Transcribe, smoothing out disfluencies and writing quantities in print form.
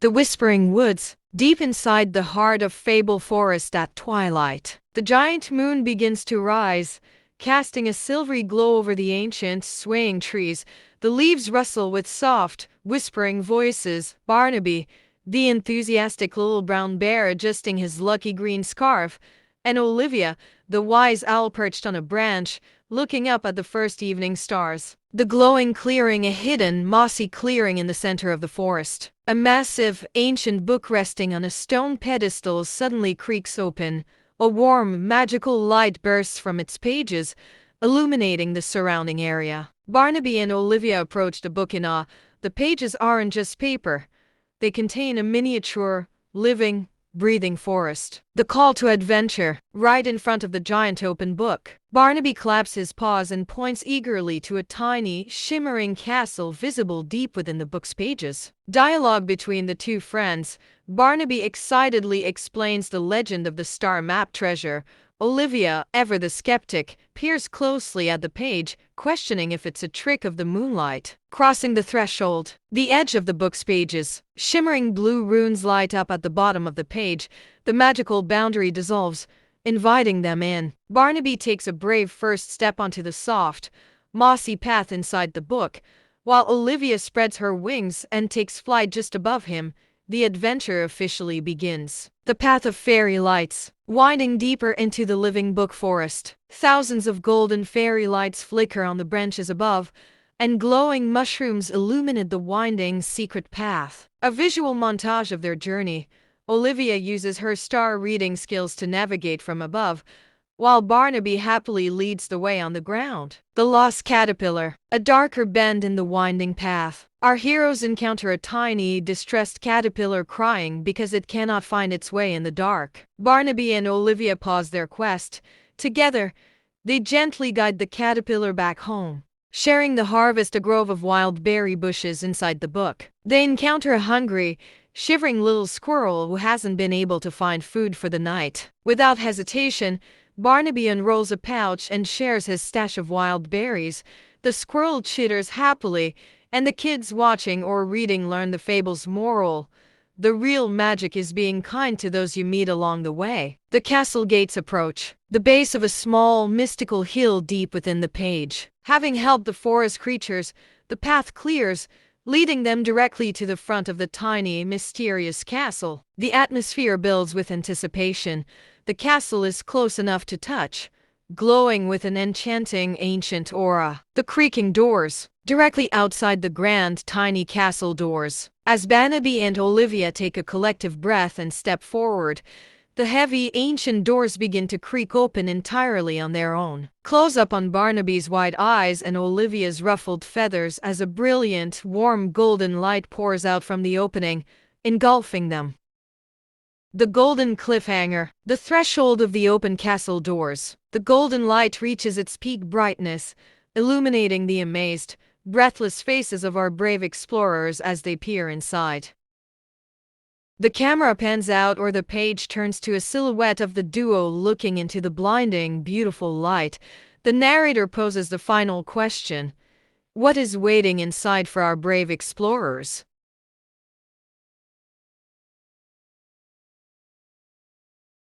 The whispering woods, deep inside the heart of Fable forest at twilight. The giant moon begins to rise, casting a silvery glow over the ancient, swaying trees. The leaves rustle with soft, whispering voices. Barnaby, the enthusiastic little brown bear adjusting his lucky green scarf, and Olivia, the wise owl perched on a branch, looking up at the first evening stars. The glowing clearing, a hidden, mossy clearing in the center of the forest. A massive, ancient book resting on a stone pedestal suddenly creaks open. A warm, magical light bursts from its pages, illuminating the surrounding area. Barnaby and Olivia approach the book in awe. The pages aren't just paper. They contain a miniature, living, breathing forest. The call to adventure, right in front of the giant open book. Barnaby claps his paws and points eagerly to a tiny, shimmering castle visible deep within the book's pages. Dialogue between the two friends. Barnaby excitedly explains the legend of the star map treasure. Olivia, ever the skeptic, peers closely at the page, questioning if it's a trick of the moonlight. Crossing the threshold, the edge of the book's pages, shimmering blue runes light up at the bottom of the page. The magical boundary dissolves, inviting them in. Barnaby takes a brave first step onto the soft, mossy path inside the book, while Olivia spreads her wings and takes flight just above him. The adventure officially begins. The path of fairy lights, winding deeper into the living book forest. Thousands of golden fairy lights flicker on the branches above, and glowing mushrooms illuminate the winding secret path. A visual montage of their journey. Olivia uses her star reading skills to navigate from above, while Barnaby happily leads the way on the ground. The lost caterpillar, a darker bend in the winding path. Our heroes encounter a tiny, distressed caterpillar crying because it cannot find its way in the dark. Barnaby and Olivia pause their quest. Together, they gently guide the caterpillar back home. Sharing the harvest, a grove of wild berry bushes inside the book. They encounter a hungry, shivering little squirrel who hasn't been able to find food for the night. Without hesitation, Barnaby unrolls a pouch and shares his stash of wild berries. The squirrel chitters happily, and the kids watching or reading learn the fable's moral. The real magic is being kind to those you meet along the way. The castle gates approach, the base of a small, mystical hill deep within the page. Having helped the forest creatures, the path clears, leading them directly to the front of the tiny, mysterious castle. The atmosphere builds with anticipation. The castle is close enough to touch, glowing with an enchanting ancient aura. The creaking doors, directly outside the grand, tiny castle doors. As Barnaby and Olivia take a collective breath and step forward, the heavy, ancient doors begin to creak open entirely on their own. Close up on Barnaby's wide eyes and Olivia's ruffled feathers as a brilliant, warm golden light pours out from the opening, engulfing them. The golden cliffhanger, the threshold of the open castle doors. The golden light reaches its peak brightness, illuminating the amazed, breathless faces of our brave explorers as they peer inside. The camera pans out or the page turns to a silhouette of the duo looking into the blinding, beautiful light. The narrator poses the final question. What is waiting inside for our brave explorers?